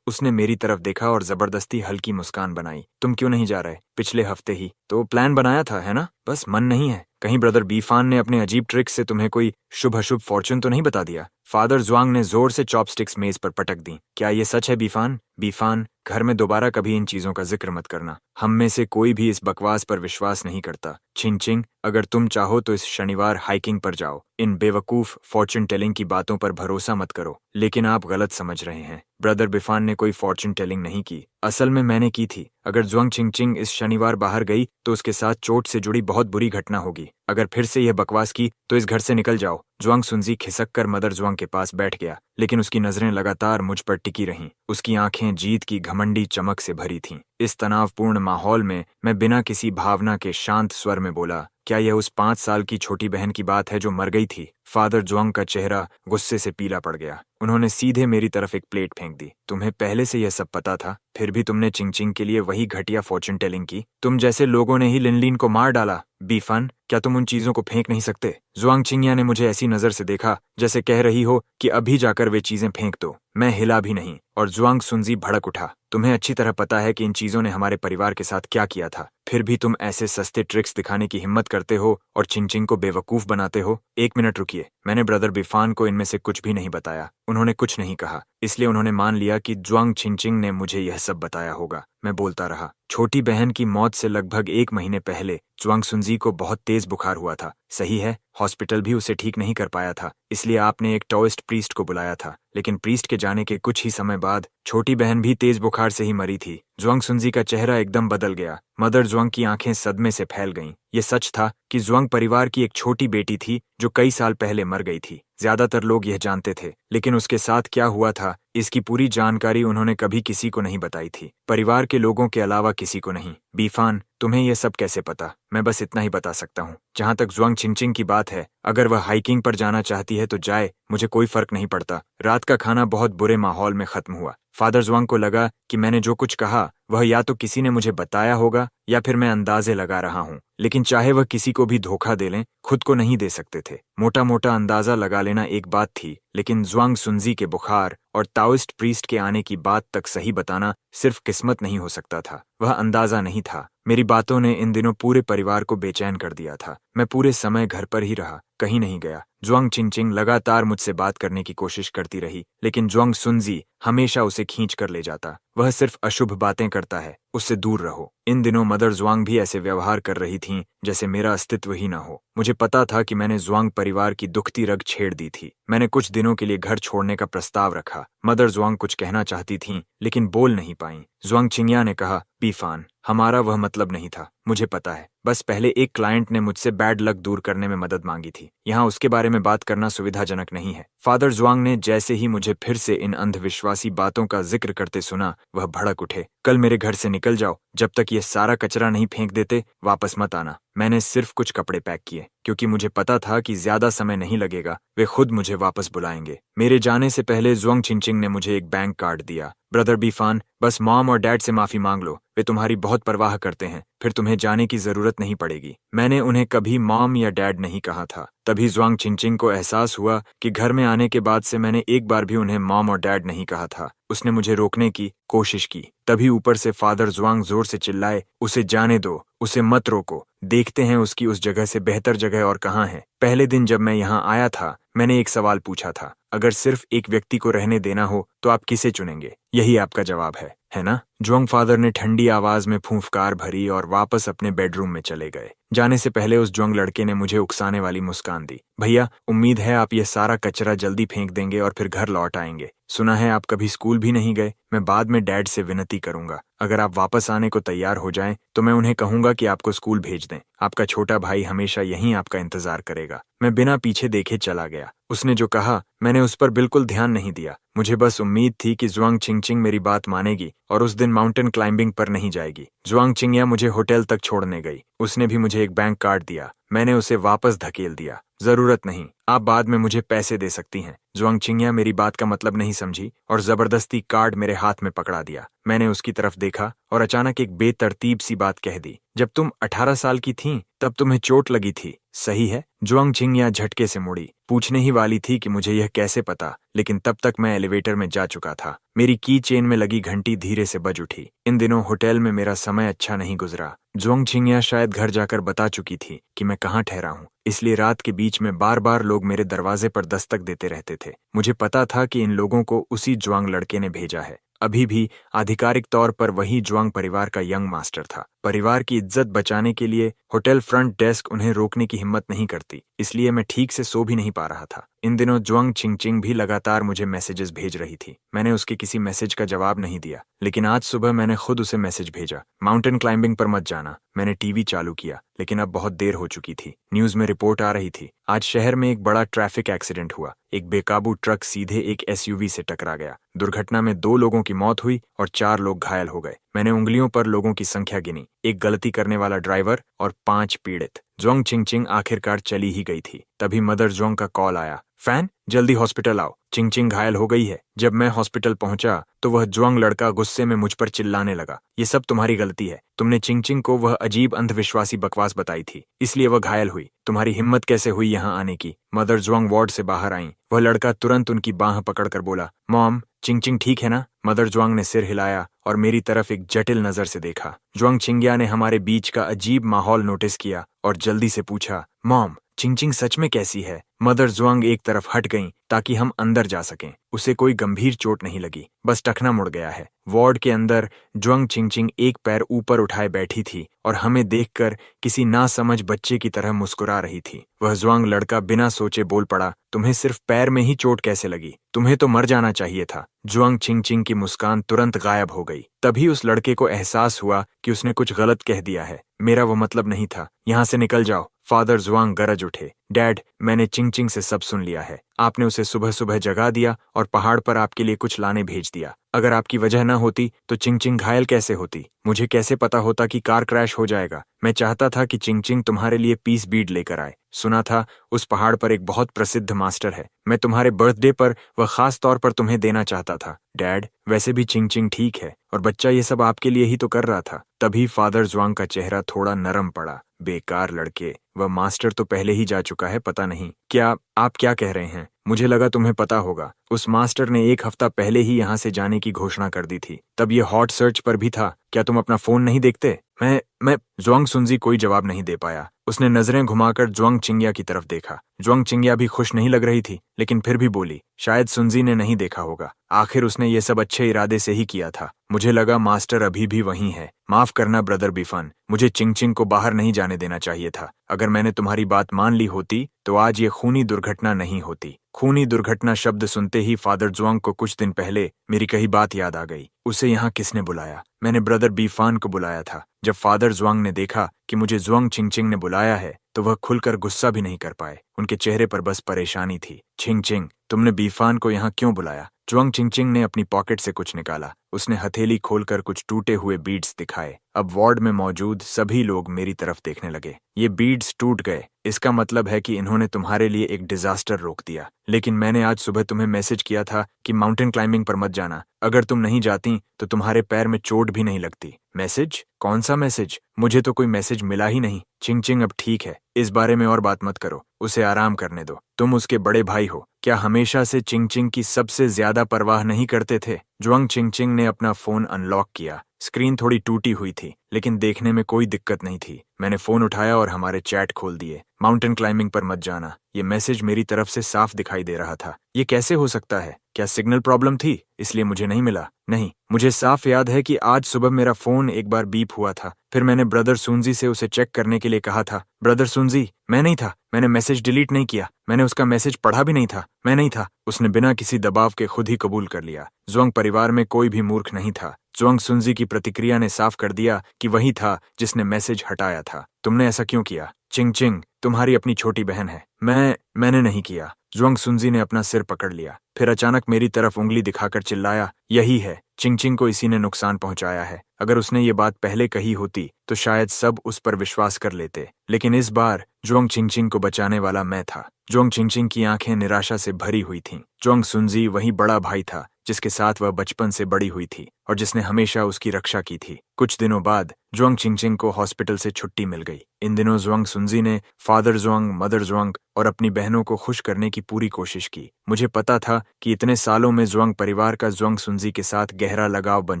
उसने मेरी तरफ देखा और जबरदस्ती हल्की मुस्कान बनाई। तुम क्यों नहीं जा रहे? पिछले हफ्ते ही तो प्लान बनाया था, है ना? बस मन नहीं है। कहीं ब्रदर बीफान ने अपने अजीब ट्रिक से तुम्हें कोई शुभ अशुभ फॉर्चून तो नहीं बता दिया? फादर जुआंग ने जोर से चॉपस्टिक्स मेज पर पटक दी। क्या ये सच है बीफान? बीफान, घर में दोबारा कभी इन चीजों का जिक्र मत करना। हम में से कोई भी इस बकवास पर विश्वास नहीं करता। चिंगचिंग, अगर तुम चाहो तो इस शनिवार हाइकिंग पर जाओ। इन बेवकूफ फॉर्चून टेलिंग की बातों पर भरोसा मत करो। लेकिन आप गलत समझ रहे हैं। ब्रदर बीफान ने कोई फॉर्चून टेलिंग नहीं की। असल में मैंने की थी। अगर जुआंग चिंगचिंग इस शनिवार बाहर गई तो उसके साथ चोट से जुड़ी बहुत बुरी घटना होगी। अगर फिर से यह बकवास की तो इस घर से निकल जाओ। जुआंग सुनजी खिसक कर मदर जुआंग के पास बैठ गया, लेकिन उसकी नजरें लगातार मुझ पर टिकी रहीं। उसकी आंखें जीत की घमंडी चमक से भरी थीं। इस तनावपूर्ण माहौल में मैं बिना किसी भावना के शांत स्वर में बोला, क्या यह उस 5 साल की छोटी बहन की बात है जो मर गई थी? फादर जुआंग का चेहरा गुस्से से पीला पड़ गया। उन्होंने सीधे मेरी तरफ एक प्लेट फेंक दी। तुम्हें पहले से यह सब पता था, फिर भी तुमने चिंग के लिए वही घटिया फॉर्चून टेलिंग की। तुम जैसे लोगों ने ही लिनलिन को मार डाला। बीफान, क्या तुम उन चीजों को फेंक नहीं सकते? जुआंग चिंगया ने मुझे ऐसी नजर से देखा जैसे कह रही हो कि अभी जाकर वे चीजें फेंक दो। मैं हिला भी नहीं और जुआंग सुनजी भड़क उठा। तुम्हें अच्छी तरह पता है कि इन चीजों ने हमारे परिवार के साथ क्या किया था, फिर भी तुम ऐसे सस्ते ट्रिक्स दिखाने की हिम्मत करते हो और चिंग को बेवकूफ बनाते हो। 1 मिनट रुकिए, मैंने ब्रदर बिफान को इनमें से कुछ भी नहीं बताया। उन्होंने कुछ नहीं कहा, इसलिए उन्होंने मान लिया कि जुआंग चिंग ने मुझे यह सब बताया होगा। मैं बोलता रहा। छोटी बहन की मौत से लगभग 1 महीने पहले जुआंग सुनजी को बहुत तेज बुखार हुआ था। सही है, हॉस्पिटल भी उसे ठीक नहीं कर पाया था, इसलिए आपने एक टॉइस्ट प्रीस्ट को बुलाया था। लेकिन प्रीस्ट के जाने के कुछ ही समय बाद छोटी बहन भी तेज बुखार से ही मरी थी। जुआंग सुनजी का चेहरा एकदम बदल गया। मदर जुआंग की आंखें सदमे से फैल गईं। ये सच था कि जुआंग परिवार की एक छोटी बेटी थी जो कई साल पहले मर गई थी। ज्यादातर लोग यह जानते थे, लेकिन उसके साथ क्या हुआ था इसकी पूरी जानकारी उन्होंने कभी किसी को नहीं बताई थी, परिवार के लोगों के अलावा किसी को नहीं। बीफान, तुम्हें यह सब कैसे पता? मैं बस इतना ही बता सकता हूँ। जहाँ तक जुआंग चिंग की बात है, अगर वह हाइकिंग पर जाना चाहती है तो जाए, मुझे कोई फर्क नहीं पड़ता। रात का खाना बहुत बुरे माहौल में खत्म हुआ। फादर जुआंग को लगा कि मैंने जो कुछ कहा वह या तो किसी ने मुझे बताया होगा या फिर मैं अंदाजे लगा रहा हूँ, लेकिन चाहे वह किसी को भी धोखा दे लें, खुद को नहीं दे सकते थे। मोटा मोटा अंदाजा लगा लेना एक बात थी, लेकिन जुआंग सुनजी के बुखार और ताओइस्ट प्रीस्ट के आने की बात तक सही बताना सिर्फ किस्मत नहीं हो सकता था, वह अंदाजा नहीं था। मेरी बातों ने इन दिनों पूरे परिवार को बेचैन कर दिया था। मैं पूरे समय घर पर ही रहा, कहीं नहीं गया। जुआंग चिंग लगातार मुझसे बात करने की कोशिश करती रही, लेकिन जुआंग सुनजी हमेशा उसे खींच कर ले जाता। वह सिर्फ अशुभ बातें करता है, उससे दूर रहो। इन दिनों मदर जुआंग भी ऐसे व्यवहार कर रही थीं जैसे मेरा अस्तित्व ही न हो। मुझे पता था कि मैंने जुआंग परिवार की दुखती रग छेड़ दी थी। मैंने कुछ दिनों के लिए घर छोड़ने का प्रस्ताव रखा। मदर जुआंग कुछ कहना चाहती थीं, लेकिन बोल नहीं पाईं। जुआंग चिंगया ने कहा, बीफान, हमारा वह मतलब नहीं था, मुझे पता है। बस पहले एक क्लाइंट ने मुझसे बैड लक दूर करने में मदद मांगी थी। यहाँ उसके बारे में बात करना सुविधाजनक नहीं है। फादर जुआंग ने जैसे ही मुझे फिर से इन अंधविश्वासी बातों का जिक्र करते सुना, वह भड़क उठे। कल मेरे घर से निकल जाओ, जब तक ये सारा कचरा नहीं फेंक देते वापस मत आना। मैंने सिर्फ कुछ कपड़े पैक किए, क्योंकि मुझे पता था कि ज्यादा समय नहीं लगेगा, वे खुद मुझे वापस बुलाएंगे। मेरे जाने से पहले जुआंग चिंग ने मुझे एक बैंक कार्ड दिया। ब्रदर बीफान, बस मॉम और डैड से माफी मांग लो, वे तुम्हारी बहुत परवाह करते हैं, फिर तुम्हें जाने की जरूरत नहीं पड़ेगी। मैंने उन्हें कभी मॉम या डैड नहीं कहा था। तभी जुआंग चिंग को एहसास हुआ कि घर में आने के बाद से मैंने एक बार भी उन्हें मॉम और डैड नहीं कहा था। उसने मुझे रोकने की कोशिश की, तभी ऊपर से फादर जुआंग जोर से चिल्लाए, उसे जाने दो, उसे मत रोको, देखते हैं उसकी उस जगह से बेहतर जगह और कहाँ है। पहले दिन जब मैं यहाँ आया था, मैंने एक सवाल पूछा था, अगर सिर्फ एक व्यक्ति को रहने देना हो तो आप किसे चुनेंगे? यही आपका जवाब है ना? जुआंग फादर ने ठंडी आवाज में फूंफकार भरी और वापस अपने बेडरूम में चले गए। जाने से पहले उस जुआंग लड़के ने मुझे उकसाने वाली मुस्कान दी। भैया, उम्मीद है आप ये सारा कचरा जल्दी फेंक देंगे और फिर घर लौट आएंगे। सुना है आप कभी स्कूल भी नहीं गए। मैं बाद में डैड से विनती करूंगा, अगर आप वापस आने को तैयार हो जाएं तो मैं उन्हें कहूंगा कि आपको स्कूल भेज दें। आपका छोटा भाई हमेशा यहीं आपका इंतजार करेगा। मैं बिना पीछे देखे चला गया। उसने जो कहा मैंने उस पर बिल्कुल ध्यान नहीं दिया। मुझे बस उम्मीद थी कि जुआंग चिंग मेरी बात मानेगी और उस दिन माउंटेन क्लाइंबिंग पर नहीं जाएगी। जुआंग चिंगया मुझे होटल तक छोड़ने गई। उसने भी मुझे एक बैंक कार्ड दिया। मैंने उसे वापस धकेल दिया। जरूरत नहीं, आप बाद में मुझे पैसे दे सकती हैं। जुआंग चिंगया मेरी बात का मतलब नहीं समझी और जबरदस्ती कार्ड मेरे हाथ में पकड़ा दिया। मैंने उसकी तरफ देखा और अचानक एक बेतरतीब सी बात कह दी, जब तुम 18 साल की थीं तब तुम्हें चोट लगी थी, सही है? जुआंग चिंगया झटके से मुड़ी। पूछने ही वाली थी कि मुझे यह कैसे पता, लेकिन तब तक मैं एलिवेटर में जा चुका था। मेरी की चेन में लगी घंटी धीरे से बज उठी। इन दिनों होटल में मेरा समय अच्छा नहीं गुजरा। जुआंग चिंगया शायद घर जाकर बता चुकी थी कि मैं कहाँ ठहरा हूँ, इसलिए रात के बीच में बार बार लोग मेरे दरवाजे पर दस्तक देते रहते थे। मुझे पता था कि इन लोगों को उसी जुआंग लड़के ने भेजा है। अभी भी आधिकारिक तौर पर वही जुआंग परिवार का यंग मास्टर था। परिवार की इज्जत बचाने के लिए होटल फ्रंट डेस्क उन्हें रोकने की हिम्मत नहीं करती, इसलिए मैं ठीक से सो भी नहीं पा रहा था। इन दिनों जुआंग चिंग भी लगातार मुझे मैसेजेस भेज रही थी। मैंने उसके किसी मैसेज का जवाब नहीं दिया, लेकिन आज सुबह मैंने खुद उसे मैसेज भेजा, माउंटेन क्लाइंबिंग पर मत जाना। मैंने टीवी चालू किया, लेकिन अब बहुत देर हो चुकी थी। न्यूज में रिपोर्ट आ रही थी, आज शहर में एक बड़ा ट्रैफिक एक्सीडेंट हुआ। एक बेकाबू ट्रक सीधे एक एसयूवी से टकरा गया। दुर्घटना में 2 लोगों की मौत हुई और 4 लोग घायल हो गए। मैंने उंगलियों पर लोगों की संख्या गिनी, एक गलती करने वाला ड्राइवर और 5 पीड़ित। जुआंग चिंग आखिरकार चली ही गई थी। तभी मदर जुआंग का कॉल आया। फैन, जल्दी हॉस्पिटल आओ, चिंग चिंग घायल हो गई है। जब मैं हॉस्पिटल पहुंचा तो वह जुआंग लड़का गुस्से में मुझ पर चिल्लाने लगा, ये सब तुम्हारी गलती है। तुमने चिंग चिंग को वह अजीब अंधविश्वासी बकवास बताई थी, इसलिए वह घायल हुई। तुम्हारी हिम्मत कैसे हुई यहाँ आने की? मदर जुआंग वार्ड से बाहर आईं। वह लड़का तुरंत उनकी बाह पकड़कर बोला, मॉम, चिंग चिंग ठीक है ना? मदर जुआंग ने सिर हिलाया और मेरी तरफ एक जटिल नजर से देखा। जुआंग चिंग्या ने हमारे बीच का अजीब माहौल नोटिस किया और जल्दी से पूछा, मॉम, चिंग चिंग सच में कैसी है? मदर जुआंग एक तरफ हट गईं ताकि हम अंदर जा सकें। उसे कोई गंभीर चोट नहीं लगी, बस टखना मुड़ गया है। वार्ड के अंदर जुआंग चिंग एक पैर ऊपर उठाए बैठी थी और हमें देखकर किसी नासमझ बच्चे की तरह मुस्कुरा रही थी। वह जुआंग लड़का बिना सोचे बोल पड़ा, तुम्हें सिर्फ पैर में ही चोट कैसे लगी? तुम्हें तो मर जाना चाहिए था। जुआंग चिंग की मुस्कान तुरंत गायब हो गई। तभी उस लड़के को एहसास हुआ कि उसने कुछ गलत कह दिया है। मेरा वो मतलब नहीं था, यहाँ से निकल जाओ। फादर जुआंग गरज उठे, डैड, मैंने चिंग से सब सुन लिया है। आपने उसे सुबह सुबह जगा दिया और पहाड़ पर आपके लिए कुछ लाने भेज दिया। अगर आपकी वजह न होती तो चिंग घायल कैसे होती? मुझे कैसे पता होता कि कार क्रैश हो जाएगा? मैं चाहता था कि चिंग तुम्हारे लिए पीस बीड लेकर आए। सुना था उस पहाड़ पर एक बहुत प्रसिद्ध मास्टर है। मैं तुम्हारे बर्थडे पर वह खास तौर पर तुम्हें देना चाहता था। डैड, वैसे भी चिंग ठीक है और बच्चा ये सब आपके लिए ही तो कर रहा था। तभी फादर जुआंग का चेहरा थोड़ा नरम पड़ा। बेकार लड़के, वह मास्टर तो पहले ही जा चुका है, पता नहीं। क्या आप क्या कह रहे हैं? मुझे लगा तुम्हें पता होगा। उस मास्टर ने 1 हफ्ता पहले ही यहाँ से जाने की घोषणा कर दी थी। तब ये हॉट सर्च पर भी था। क्या तुम अपना फोन नहीं देखते? मैं जुआंग सुनजी कोई जवाब नहीं दे पाया। उसने नजरें घुमाकर जुआंग चिंग्या की तरफ देखा। जुआंग चिंग्या भी खुश नहीं लग रही थी, लेकिन फिर भी बोली, शायद सुनजी ने नहीं देखा होगा। आखिर उसने ये सब अच्छे इरादे से ही किया था। मुझे लगा मास्टर अभी भी वहीं है। माफ करना ब्रदर बिफन, मुझे चिंग को बाहर नहीं जाने देना चाहिए था। अगर मैंने तुम्हारी बात मान ली होती तो आज ये खूनी दुर्घटना नहीं होती। खूनी दुर्घटना शब्द सुनते ही फादर जुआंग को कुछ दिन पहले मेरी कही बात याद आ गई। उसे यहाँ किसने बुलाया? मैंने ब्रदर बीफान को बुलाया था। जब फादर जुआंग ने देखा कि मुझे जुआंग चिंग ने बुलाया है तो वह खुलकर गुस्सा भी नहीं कर पाए। उनके चेहरे पर बस परेशानी थी। चिंग, तुमने बीफान को यहाँ क्यों बुलाया? जुआंग चिंग ने अपनी पॉकेट से कुछ निकाला। उसने हथेली खोलकर कुछ टूटे हुए बीड्स दिखाए। अब वार्ड में मौजूद सभी लोग मेरी तरफ देखने लगे। ये बीड्स टूट गए, इसका मतलब है कि इन्होंने तुम्हारे लिए एक डिजास्टर रोक दिया। लेकिन मैंने आज सुबह तुम्हें मैसेज किया था कि माउंटेन क्लाइंबिंग पर मत जाना। अगर तुम नहीं जाती तो तुम्हारे पैर में चोट भी नहीं लगती। मैसेज? कौन सा मैसेज? मुझे तो कोई मैसेज मिला ही नहीं। चिंग अब ठीक है, इस बारे में और बात मत करो। उसे आराम करने दो। तुम उसके बड़े भाई हो। क्या हमेशा से चिंग की सबसे ज्यादा परवाह नहीं करते थे? जुआंग चिंग ने अपना फोन अनलॉक किया। स्क्रीन थोड़ी टूटी हुई थी, लेकिन देखने में कोई दिक्कत नहीं थी। मैंने फोन उठाया और हमारे चैट खोल दिए। माउंटेन क्लाइंबिंग पर मत जाना, ये मैसेज मेरी तरफ से साफ दिखाई दे रहा था। ये कैसे हो सकता है? क्या सिग्नल प्रॉब्लम थी इसलिए मुझे नहीं मिला? नहीं, मुझे साफ याद है कि आज सुबह मेरा फोन एक बार बीप हुआ था। फिर मैंने ब्रदर सुनजी से उसे चेक करने के लिए कहा था। ब्रदर सुनजी, मैं नहीं था। मैंने मैसेज डिलीट नहीं किया। मैंने उसका मैसेज पढ़ा भी नहीं था। मैं नहीं था। उसने बिना किसी दबाव के खुद ही कबूल कर लिया। जुआंग परिवार में कोई भी मूर्ख नहीं था। जुआंग सुनजी की प्रतिक्रिया ने साफ कर दिया कि वही था जिसने मैसेज हटाया था। तुमने ऐसा क्यों किया? चिंग, तुम्हारी अपनी छोटी बहन है। मैंने नहीं किया। जुआंग सुनजी ने अपना सिर पकड़ लिया, फिर अचानक मेरी तरफ उंगली दिखाकर चिल्लाया, यही है, चिंग को इसी ने नुकसान पहुंचाया है। अगर उसने ये बात पहले कही होती तो शायद सब उस पर विश्वास कर लेते, लेकिन इस बार जुआंग चिंग को बचाने वाला मैं था। जुआंग चिंग की आंखें निराशा से भरी हुई थीं। जुआंग सुनजी वही बड़ा भाई था जिसके साथ वह बचपन से बड़ी हुई थी और जिसने हमेशा उसकी रक्षा की थी। कुछ दिनों बाद जुआंग चिंग को हॉस्पिटल से छुट्टी मिल गई। इन दिनों जुआंग सुनजी ने फादर जुआंग, मदर जुआंग और अपनी बहनों को खुश करने की पूरी कोशिश की। मुझे पता था कि इतने सालों में जुआंग परिवार का जुआंग सुनजी के साथ गहरा लगाव बन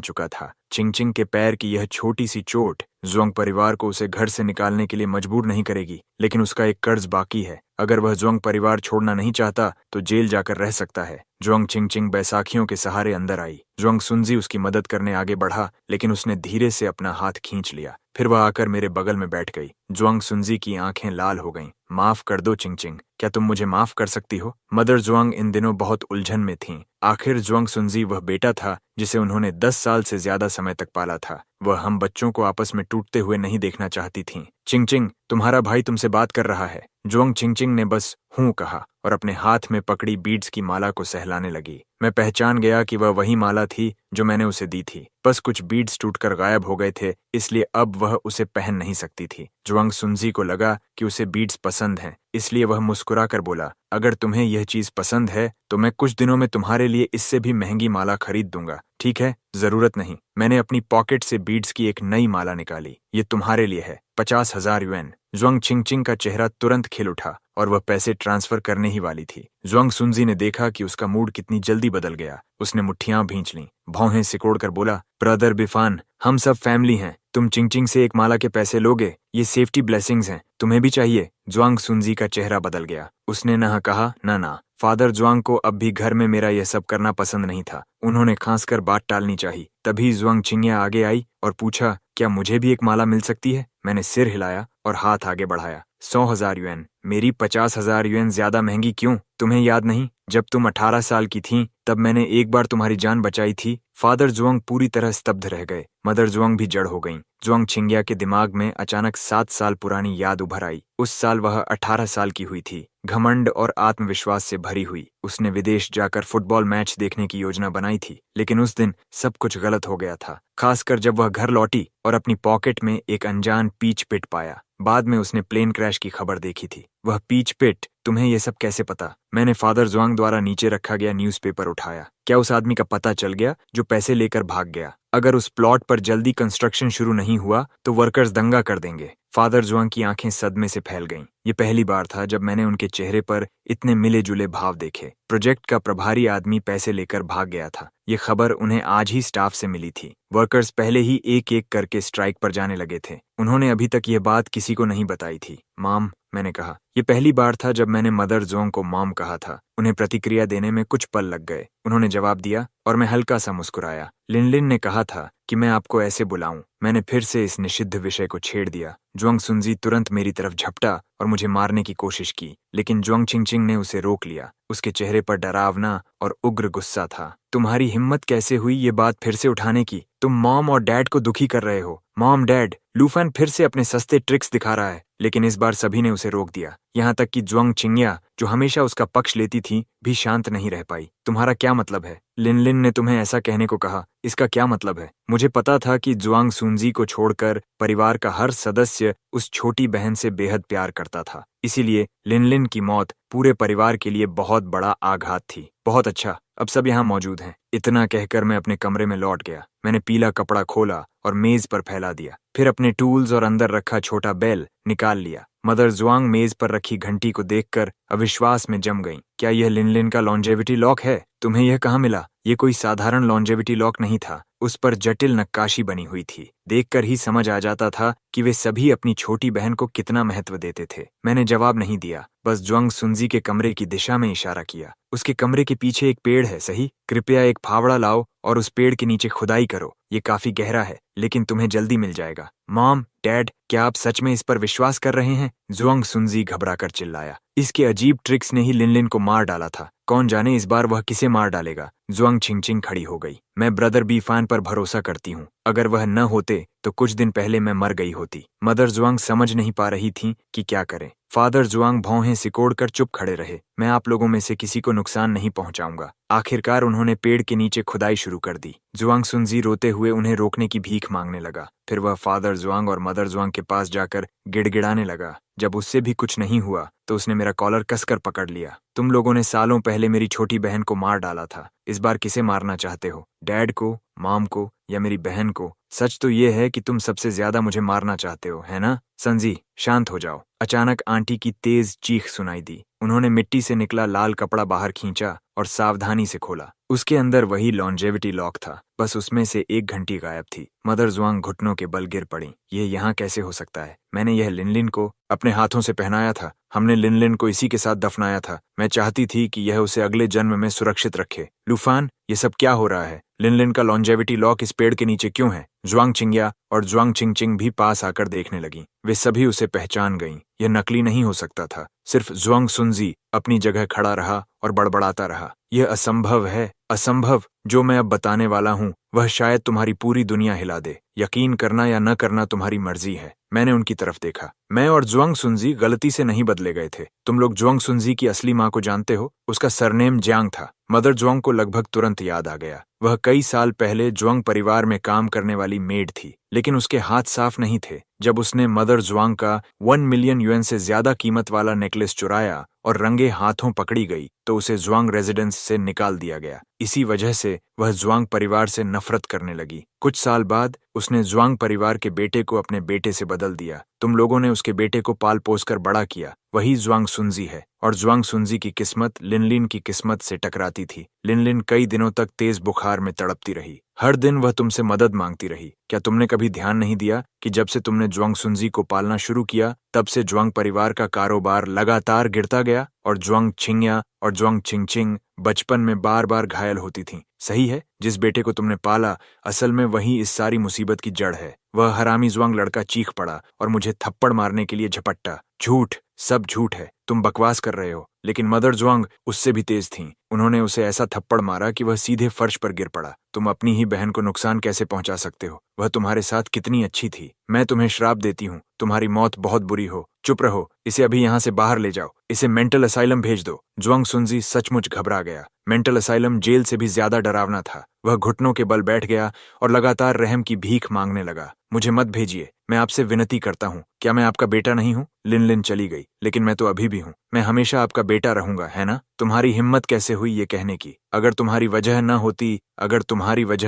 चुका था। चिंग के पैर की यह छोटी सी चोट जुआंग परिवार को उसे घर से निकालने के लिए मजबूर नहीं करेगी, लेकिन उसका एक कर्ज बाकी है। अगर वह जुआंग परिवार छोड़ना नहीं चाहता तो जेल जाकर रह सकता है। जुआंग चिंग बैसाखियों के सहारे अंदर आई। जुआंग सुनजी उसकी मदद करने आगे बढ़ा, लेकिन उसने धीरे से अपना हाथ खींच लिया। फिर वह आकर मेरे बगल में बैठ गई। जुआंग सुनजी की आंखें लाल हो गईं। माफ कर दो चिंग, क्या तुम मुझे माफ कर सकती हो? मदर जुआंग इन दिनों बहुत उलझन में थीं। आखिर जुआंग सुनजी वह बेटा था जिसे उन्होंने 10 साल से ज्यादा समय तक पाला था। वह हम बच्चों को आपस में टूटते हुए नहीं देखना चाहती थीं। चिंग, तुम्हारा भाई तुमसे बात कर रहा है। जुआंग चिंग ने बस हूं कहा और अपने हाथ में पकड़ी बीड्स की माला को सहलाने लगी। मैं पहचान गया कि वह वही माला थी जो मैंने उसे दी थी। बस कुछ बीड्स टूटकर गायब हो गए थे, इसलिए अब वह उसे पहन नहीं सकती थी। जुआंग सुनजी को लगा कि उसे बीड्स पसंद हैं, इसलिए वह मुस्कुराकर बोला, अगर तुम्हें यह चीज पसंद है तो मैं कुछ दिनों में तुम्हारे लिए इससे भी महंगी माला खरीद दूंगा। ठीक है, जरूरत नहीं। मैंने अपनी पॉकेट से बीड्स की एक नई माला निकाली। ये तुम्हारे लिए है, 50,000 युएन। जुआंग चिंगचिंग का चेहरा तुरंत खिल उठा और वह पैसे ट्रांसफर करने ही वाली थी। जुआंग सुनजी ने देखा कि उसका मूड कितनी जल्दी बदल गया। उसने मुट्ठियां भींच लीं, भौहें सिकोड़कर बोला, ब्रदर बिफान, हम सब फैमिली हैं। तुम चिंगचिंग से एक माला के पैसे लोगे? ये सेफ्टी ब्लेसिंग्स हैं, तुम्हें भी चाहिए? जुआंग सुनजी का चेहरा बदल गया। उसने न कहा ना। फादर जुआंग को अब भी घर में मेरा यह सब करना पसंद नहीं था। उन्होंने खांसकर बात टालनी चाहिए। तभी जुआंग चिंगिया आगे आई और पूछा, क्या मुझे भी एक माला मिल सकती है? मैंने सिर हिलाया और हाथ आगे बढ़ाया। 100,000 युएन। मेरी 50,000 युएन ज्यादा महंगी क्यों? तुम्हें याद नहीं, जब तुम 18 साल की थीं तब मैंने एक बार तुम्हारी जान बचाई थी? फादर जुआंग पूरी तरह स्तब्ध रह गए। मदर जुआंग भी जड़ हो गईं। जुआंग चिंगिया के दिमाग में अचानक 7 साल पुरानी याद उभर आई। उस साल वह 18 साल की हुई थी, घमंड और आत्मविश्वास से भरी हुई। उसने विदेश जाकर फुटबॉल मैच देखने की योजना बनाई थी, लेकिन उस दिन सब कुछ गलत हो गया था, खासकर जब वह घर लौटी और अपनी पॉकेट में एक अनजान पीच पिट पाया। बाद में उसने प्लेन क्रैश की खबर देखी थी। वह पीच पिट, तुम्हें यह सब कैसे पता? मैंने फादर जुआंग द्वारा नीचे रखा गया न्यूज़पेपर उठाया। क्या उस आदमी का पता चल गया जो पैसे लेकर भाग गया? अगर उस प्लॉट पर जल्दी कंस्ट्रक्शन शुरू नहीं हुआ तो वर्कर्स दंगा कर देंगे। फादर जुआंग की आंखें सदमे से फैल गईं। ये पहली बार था जब मैंने उनके चेहरे पर इतने मिले जुले भाव देखे। प्रोजेक्ट का प्रभारी आदमी पैसे लेकर भाग गया था। ये खबर उन्हें आज ही स्टाफ से मिली थी। वर्कर्स पहले ही एक एक करके स्ट्राइक पर जाने लगे थे। उन्होंने अभी तक ये बात किसी को नहीं बताई थी। मॉम, मैंने कहा। ये पहली बार था जब मैंने मदर जोंग को मॉम कहा था। उन्हें प्रतिक्रिया देने में कुछ पल लग गए। उन्होंने जवाब दिया और मैं हल्का सा मुस्कुराया। लिनलिन ने कहा था कि मैं आपको ऐसे बुलाऊं। मैंने फिर से इस निषिद्ध विषय को छेड़ दिया। जुआंग सुनजी तुरंत मेरी तरफ झपटा और मुझे मारने की कोशिश की, लेकिन जुआंग चिंगचिंग ने उसे रोक लिया। उसके चेहरे पर डरावना और उग्र गुस्सा था। तुम्हारी हिम्मत कैसे हुई ये बात फिर से उठाने की? तुम मॉम और डैड को दुखी कर रहे हो। मॉम, डैड, लूफन फिर से अपने सस्ते ट्रिक्स दिखा रहा है। लेकिन इस बार सभी ने उसे रोक दिया, यहाँ तक कि जुआंग चिंगिया, जो हमेशा उसका पक्ष लेती थी, भी शांत नहीं रह पाई। तुम्हारा क्या मतलब है? लिनलिन ने तुम्हें ऐसा कहने को कहा, इसका क्या मतलब है? मुझे पता था कि जुआंग सुनजी को छोड़कर परिवार का हर सदस्य उस छोटी बहन से बेहद प्यार करता था। इसीलिए लिनलिन की मौत पूरे परिवार के लिए बहुत बड़ा आघात थी। बहुत अच्छा, अब सब यहाँ मौजूद हैं। इतना कहकर मैं अपने कमरे में लौट गया। मैंने पीला कपड़ा खोला और मेज पर फैला दिया। फिर अपने टूल्स और अंदर रखा छोटा बेल निकाल लिया। मदर जुआंग मेज पर रखी घंटी को देखकर अविश्वास में जम गईं। क्या यह लिनलिन का लॉन्जेविटी लॉक है? तुम्हें यह कहाँ मिला? ये कोई साधारण लॉन्जेविटी लॉक नहीं था। उस पर जटिल नक्काशी बनी हुई थी। देखकर ही समझ आ जाता था कि वे सभी अपनी छोटी बहन को कितना महत्व देते थे। मैंने जवाब नहीं दिया, बस जुआंग सुनजी के कमरे की दिशा में इशारा किया। उसके कमरे के पीछे एक पेड़ है, सही? कृपया एक फावड़ा लाओ और उस पेड़ के नीचे खुदाई करो। ये काफी गहरा है, लेकिन तुम्हें जल्दी मिल जाएगा। मॉम, डैड, क्या आप सच में इस पर विश्वास कर रहे हैं? जुआंग सुनजी घबराकर चिल्लाया। इसके अजीब ट्रिक्स ने ही लिनलिन को मार डाला था। कौन जाने इस बार वह किसे मार डालेगा। जुआंग चिंगचिंग खड़ी हो गई। मैं ब्रदर बीफान पर भरोसा करती हूँ। अगर वह न होते तो कुछ दिन पहले मैं मर गई होती। मदर जुआंग समझ नहीं पा रही थी कि क्या करें। फादर जुआंग भौहें सिकोड़कर चुप खड़े रहे। मैं आप लोगों में से किसी को नुकसान नहीं पहुंचाऊंगा। आखिरकार उन्होंने पेड़ के नीचे खुदाई शुरू कर दी। जुआंग सुनजी रोते हुए उन्हें रोकने की भीख मांगने लगा। फिर वह फादर जुआंग और मदर जुआंग के पास जाकर गिड़गिड़ाने लगा। जब उससे भी कुछ नहीं हुआ तो उसने मेरा कॉलर कसकर पकड़ लिया। तुम लोगों ने सालों पहले मेरी छोटी बहन को मार डाला था। इस बार किसे मारना चाहते हो? डैड को, मॉम को या मेरी बहन को? सच तो ये है कि तुम सबसे ज्यादा मुझे मारना चाहते हो, है ना? संजी, शांत हो जाओ। अचानक आंटी की तेज चीख सुनाई दी। उन्होंने मिट्टी से निकला लाल कपड़ा बाहर खींचा और सावधानी से खोला। उसके अंदर वही लॉन्जेविटी लॉक था, बस उसमें से एक घंटी गायब थी। मदर जुआंग घुटनों के बल गिर पड़ी। ये यहाँ कैसे हो सकता है? मैंने यह लिनलिन को अपने हाथों से पहनाया था। हमने लिनलिन को इसी के साथ दफनाया था। मैं चाहती थी कि यह उसे अगले जन्म में सुरक्षित रखे। लूफान, ये सब क्या हो रहा है? लिनलिन का लॉन्जेविटी लॉक इस पेड़ के नीचे क्यों है? जुआंग चिंगिया और जुआंग चिंगचिंग भी पास आकर देखने लगी। वे सभी उसे पहचान गईं। यह नकली नहीं हो सकता था। सिर्फ जुआंग सुनजी अपनी जगह खड़ा रहा और बड़बड़ाता रहा। यह असंभव है, असंभव। जो मैं अब बताने वाला हूँ वह शायद तुम्हारी पूरी दुनिया हिला दे। यकीन करना या न करना तुम्हारी मर्जी है। मैंने उनकी तरफ देखा। मैं और जुआंग सुनजी गलती से नहीं बदले गए थे। तुम लोग जुआंग सुनजी की असली माँ को जानते हो? उसका सरनेम जियांग था। मदर जुआंग को लगभग तुरंत याद आ गया। वह कई साल पहले जुआंग परिवार में काम करने वाली मेड थी, लेकिन उसके हाथ साफ नहीं थे। जब उसने मदर जुआंग का 1 मिलियन युएन से ज्यादा कीमत वाला नेकलेस चुराया और रंगे हाथों पकड़ी गई, तो उसे जुआंग रेजिडेंस से निकाल दिया गया। इसी वजह से वह जुआंग परिवार से नफरत करने लगी। कुछ साल बाद उसने जुआंग परिवार के बेटे को अपने बेटे से बदल दिया। तुम लोगों ने उसके बेटे को पाल पोस कर बड़ा किया। वही जुआंग सुनजी है, और जुआंग सुनजी की किस्मत लिनलिन की किस्मत से टकराती थी। लिनलिन कई दिनों तक तेज बुखार में तड़पती रही। हर दिन वह तुमसे मदद मांगती रही। क्या तुमने कभी ध्यान नहीं दिया कि जब से तुमने जुआंग सुनजी को पालना शुरू किया, तब से जुआंग परिवार का कारोबार लगातार गिरता गया, और जुआंग छिंगया और जुआंग छिंगचिंग बचपन में बार बार घायल होती थीं। सही है, जिस बेटे को तुमने पाला, असल में वही इस सारी मुसीबत की जड़ है। वह हरामी जुआंग लड़का चीख पड़ा और मुझे थप्पड़ मारने के लिए झपट्टा। झूठ, सब झूठ है। तुम बकवास कर रहे हो। लेकिन मदर जुआंग उससे भी तेज थीं। उन्होंने उसे ऐसा थप्पड़ मारा कि वह सीधे फर्श पर गिर पड़ा। तुम अपनी ही बहन को नुकसान कैसे पहुंचा सकते हो? वह तुम्हारे साथ कितनी अच्छी थी। मैं तुम्हें श्राप देती हूँ, तुम्हारी मौत बहुत बुरी हो। चुप रहो, इसे अभी यहाँ से बाहर ले जाओ। इसे मेंटल असाइलम भेज दो। जुआंग सुनजी सचमुच घबरा गया। मेंटल असाइलम जेल से भी ज्यादा डरावना था। वह घुटनों के बल बैठ गया और लगातार रहम की भीख मांगने लगा। मुझे मत भेजिए, मैं आपसे विनती करता हूँ। क्या मैं आपका बेटा नहीं हूँ? लिनलिन चली गई, लेकिन मैं तो अभी भी हूँ। मैं हमेशा आपका बेटा रहूंगा, है ना? तुम्हारी हिम्मत कैसे हुई ये कहने की? अगर तुम्हारी वजह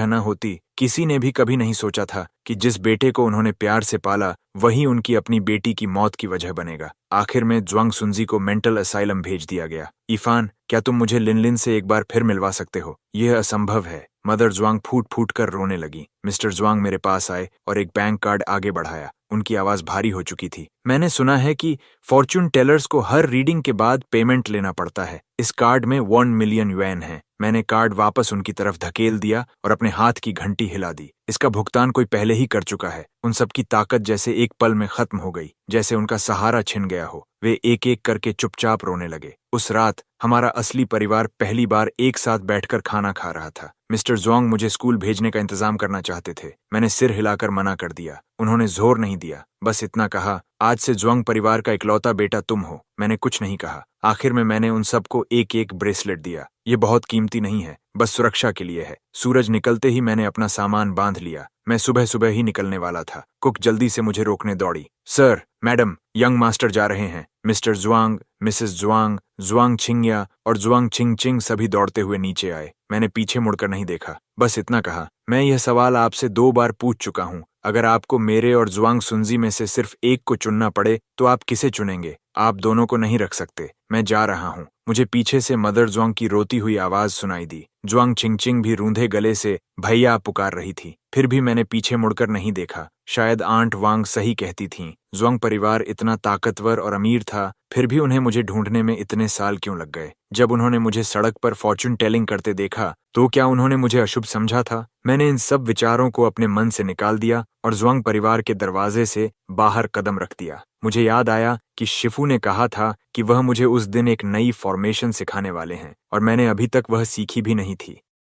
न होती, किसी ने भी कभी नहीं सोचा था कि जिस बेटे को उन्होंने प्यार से पाला, वही उनकी अपनी बेटी की मौत की वजह बनेगा। आखिर में जुआंग सुनजी को मेंटल असाइलम भेज दिया गया। इफान, क्या तुम मुझे लिनलिन से एक बार फिर मिलवा सकते हो? यह असंभव है। मदर जुआंग फूट फूट कर रोने लगी। मिस्टर जुआंग मेरे पास आए और एक बैंक कार्ड आगे बढ़ाया। उनकी आवाज भारी हो चुकी थी। मैंने सुना है कि फॉर्च्यून टेलर्स को हर रीडिंग के बाद पेमेंट लेना पड़ता है। इस कार्ड में 1 मिलियन युएन है। मैंने कार्ड वापस उनकी तरफ धकेल दिया और अपने हाथ की घंटी हिला दी। इसका भुगतान कोई पहले ही कर चुका है। उन सबकी ताकत जैसे एक पल में खत्म हो गई, जैसे उनका सहारा छिन गया हो। वे एक एक करके चुपचाप रोने लगे। उस रात हमारा असली परिवार पहली बार एक साथ बैठकर खाना खा रहा था। मिस्टर जुआंग मुझे स्कूल भेजने का इंतजाम करना चाहते थे। मैंने सिर हिलाकर मना कर दिया। उन्होंने जोर नहीं दिया, बस इतना कहा, आज से जुआंग परिवार का इकलौता बेटा तुम हो। मैंने कुछ नहीं कहा। आखिर में मैंने उन सबको एक एक ब्रेसलेट दिया। ये बहुत कीमती नहीं है, बस सुरक्षा के लिए है। सूरज निकलते ही मैंने अपना सामान बांध लिया। मैं सुबह सुबह ही निकलने वाला था। कुक जल्दी से मुझे रोकने दौड़ी। सर, मैडम, यंग मास्टर जा रहे हैं। मिस्टर जुआंग, मिसेस जुआंग, जुआंग छिंगया और जुआंग छिंगचिंग सभी दौड़ते हुए नीचे आए। मैंने पीछे मुड़कर नहीं देखा, बस इतना कहा, मैं यह सवाल आपसे 2 बार पूछ चुका हूँ। अगर आपको मेरे और जुआंग सुनजी में से सिर्फ एक को चुनना पड़े, तो आप किसे चुनेंगे? आप दोनों को नहीं रख सकते। मैं जा रहा हूँ। मुझे पीछे से मदर जुआंग की रोती हुई आवाज सुनाई दी। जुआंग छिंगचिंग भी रूंधे गले से भैया पुकार रही थी। फिर भी मैंने पीछे मुड़कर नहीं देखा। शायद आंट वांग सही कहती थीं। जुआंग परिवार इतना ताकतवर और अमीर था, फिर भी उन्हें मुझे ढूंढने में इतने साल क्यों लग गए? जब उन्होंने मुझे सड़क पर फॉर्च्यून टेलिंग करते देखा, तो क्या उन्होंने मुझे अशुभ समझा था? मैंने इन सब विचारों को अपने मन से निकाल दिया और जुआंग परिवार के दरवाजे से बाहर कदम रख दिया। मुझे याद आया कि शिफू ने कहा था कि वह मुझे उस दिन एक नई फॉर्मेशन सिखाने वाले हैं, और मैंने अभी तक वह सीखी भी नहीं थी।